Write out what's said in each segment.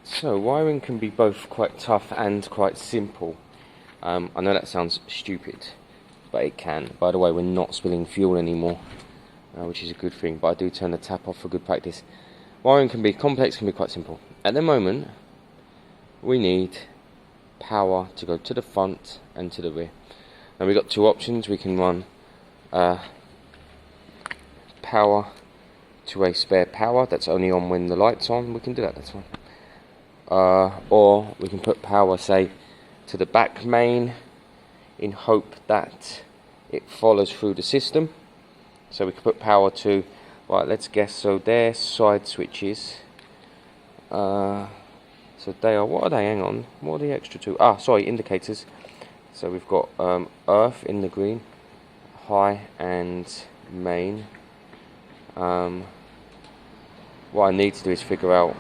So wiring can be both quite tough and quite simple. I know that sounds stupid, but it can. By the way, we're not spilling fuel anymore, which is a good thing, but I do turn the tap off for good practice. Wiring can be complex, can be quite simple. At the moment, we need power to go to the front and to the rear. Now we've got two options. We can run power to a spare power that's only on when the light's on. We can do that, that's fine. Or we can put power, say, to the back main in hope that it follows through the system. So we can put power to, right, let's guess, so they're side switches. So they are, what are they, hang on, what are the extra two? Sorry, indicators. So we've got earth in the green, high and main. What I need to do is figure out,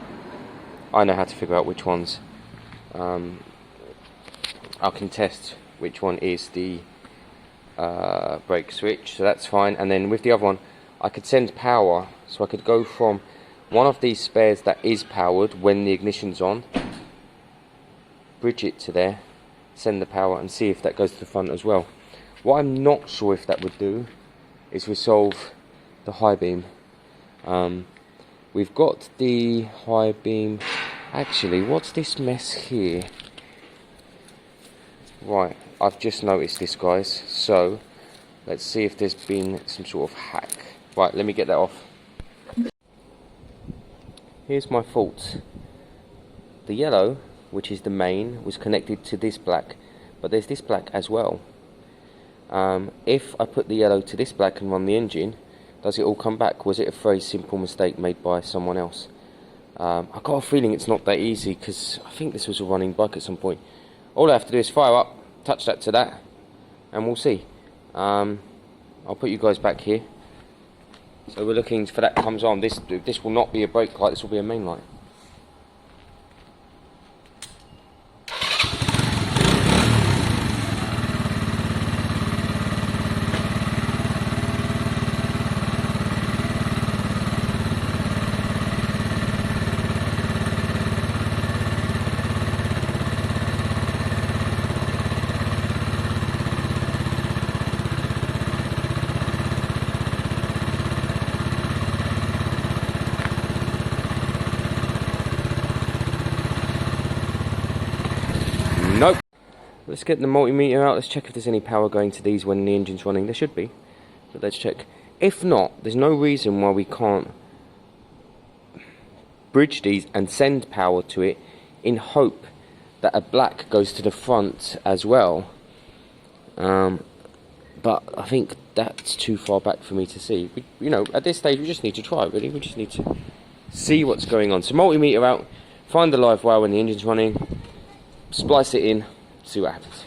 I know how to figure out which ones. I can test which one is the brake switch, so that's fine. And then with the other one, I could send power, so I could go from one of these spares that is powered when the ignition's on, bridge it to there, send the power, and see if that goes to the front as well. What I'm not sure if that would do is resolve the high beam. We've got the high beam. Actually, what's this mess here? Right, I've just noticed this, guys. So let's see if there's been some sort of hack. Right, let me get that off. Here's my fault. The yellow, which is the main, was connected to this black, but there's this black as well. If I put the yellow to this black and run the engine, does it all come back? Was it a very simple mistake made by someone else? I've got a feeling it's not that easy, because I think this was a running bike at some point. All I have to do is fire up, touch that to that, and we'll see. I'll put you guys back here. So we're looking for that comes on. This will not be a brake light, this will be a main light. Nope. Let's get the multimeter out. Let's check if there's any power going to these when the engine's running. There should be, but let's check. If not, there's no reason why we can't bridge these and send power to it in hope that a black goes to the front as well. But I think that's too far back for me to see. You know, at this stage we just need to try, really. We just need to see what's going on. So multimeter out, find the live wire when the engine's running, splice it in, see what happens.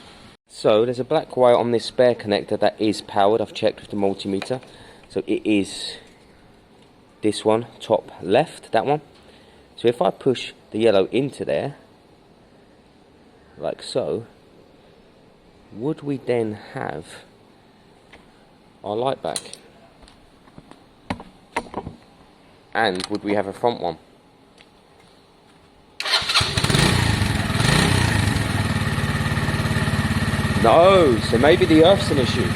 So there's a black wire on this spare connector that is powered. I've checked with the multimeter. So it is this one, top left, that one. So if I push the yellow into there, like so, would we then have our light back? And would we have a front one? No, so maybe the earth's an issue.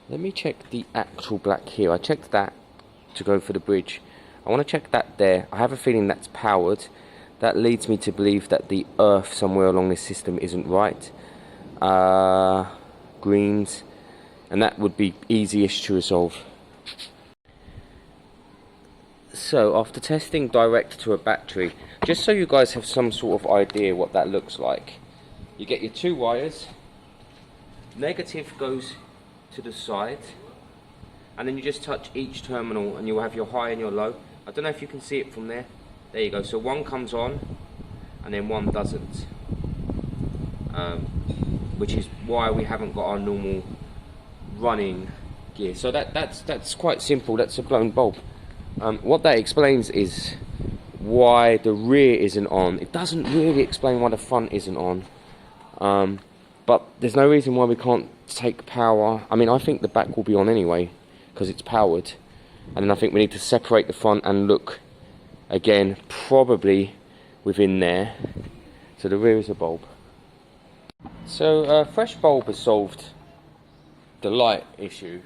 Let me check the actual black here. I checked that to go for the bridge. I want to check that there. I have a feeling that's powered. That leads me to believe that the earth somewhere along this system isn't right. Greens, and that would be easiest to resolve. So after testing direct to a battery, just so you guys have some sort of idea what that looks like, you get your 2 wires, negative goes to the side, and then you just touch each terminal and you'll have your high and your low. I don't know if you can see it from there. There you go. So one comes on and then one doesn't, which is why we haven't got our normal running gear. So that's quite simple. That's a blown bulb. What that explains is why the rear isn't on. It doesn't really explain why the front isn't on, but there's no reason why we can't take power. I mean, I think the back will be on anyway because it's powered, and then I think we need to separate the front and look again, probably within there. So the rear is a bulb. So fresh bulb has solved the light issue.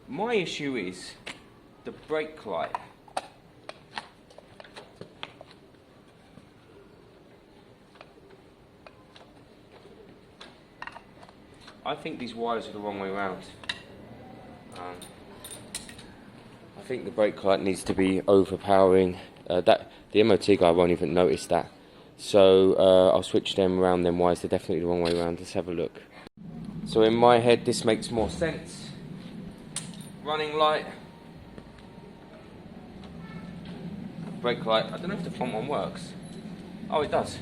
My issue is the brake light. I think these wires are the wrong way around. I think the brake light needs to be overpowering. That the MOT guy won't even notice that. So I'll switch them around. Them wires, they're definitely the wrong way around. Let's have a look. So in my head, this makes more sense. Running light, brake light. I don't know if the front one works. Oh, it does.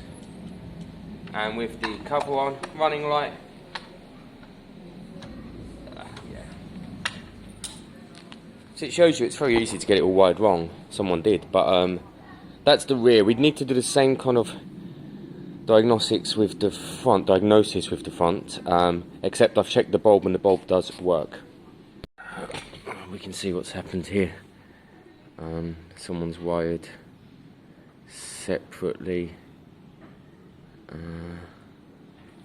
And with the cover on, running light. So it shows you it's very easy to get it all wired wrong. Someone did, but that's the rear. We'd need to do the same kind of diagnosis with the front, except I've checked the bulb and the bulb does work. We can see what's happened here. Someone's wired separately.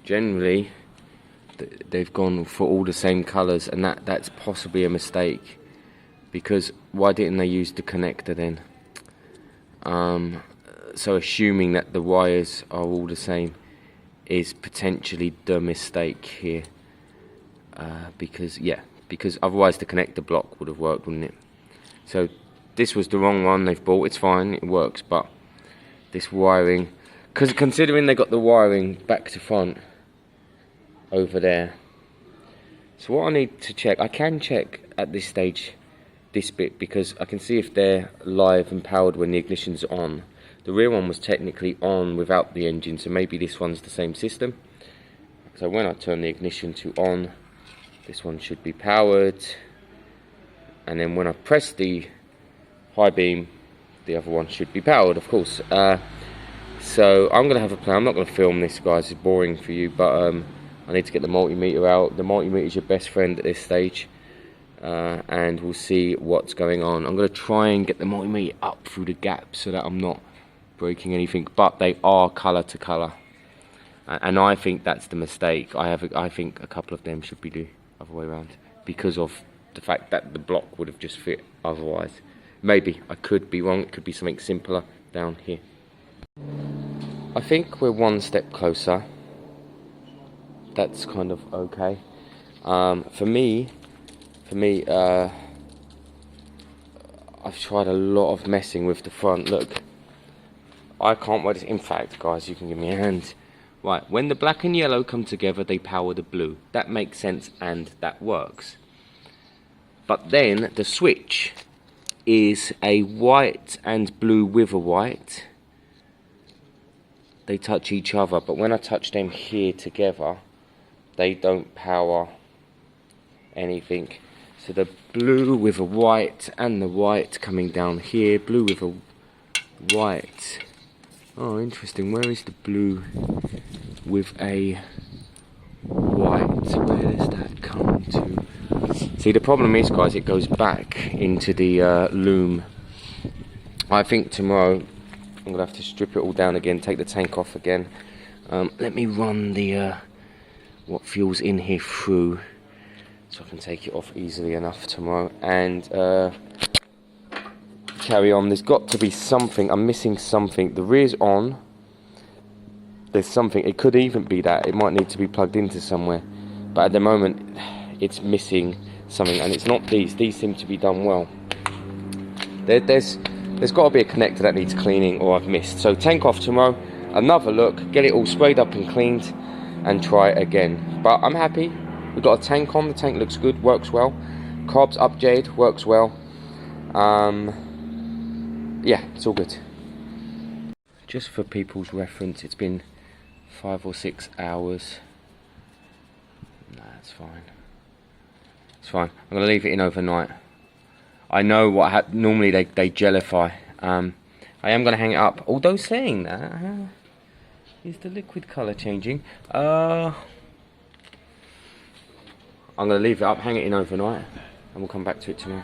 Generally, they've gone for all the same colours, and that's possibly a mistake. Because why didn't they use the connector then? So assuming that the wires are all the same is potentially the mistake here. Because otherwise the connector block would have worked, wouldn't it? So this was the wrong one they've bought. It's fine, it works, but this wiring, because considering they got the wiring back to front over there. So what I need to check, I can check at this stage this bit, because I can see if they're live and powered when the ignition's on. The rear one was technically on without the engine, so maybe this one's the same system. So when I turn the ignition to on, this one should be powered, and then when I press the high beam, the other one should be powered, of course. So I'm going to have a plan. I'm not going to film this, guys, it's boring for you, but I need to get the multimeter out. The multimeter is your best friend at this stage. And we'll see what's going on. I'm going to try and get the multimeter up through the gap so that I'm not breaking anything, but they are colour to colour, and I think that's the mistake. I think a couple of them should be the other way around because of the fact that the block would have just fit otherwise. Maybe I could be wrong. It could be something simpler down here. I think we're one step closer. That's kind of okay. For me, I've tried a lot of messing with the front. Look, I can't wait. In fact, guys, you can give me a hand. Right, when the black and yellow come together, they power the blue. That makes sense and that works. But then the switch is a white and blue with a white. They touch each other, but when I touch them here together, they don't power anything. So the blue with a white and the white coming down here, blue with a white. Oh, interesting. Where is the blue with a white? Where does that come to? See, the problem is, guys, it goes back into the loom. I think tomorrow I'm going to have to strip it all down again, take the tank off again. Let me run the what fuel's in here through, so I can take it off easily enough tomorrow and carry on. There's got to be something. I'm missing something. The rear's on. There's something. It could even be that. It might need to be plugged into somewhere. But at the moment, it's missing something, and it's not these. These seem to be done well. There's got to be a connector that needs cleaning, or I've missed. So tank off tomorrow, another look, get it all sprayed up and cleaned, and try it again. But I'm happy. We've got a tank on. The tank looks good, works well. Carbs upjade, works well. Yeah, it's all good. Just for people's reference, it's been 5 or 6 hours. Nah, it's fine. It's fine. I'm gonna leave it in overnight. I know what normally they gellify. I am gonna hang it up. Although saying that, is the liquid colour changing? I'm gonna leave it up, hang it in overnight, and we'll come back to it tomorrow.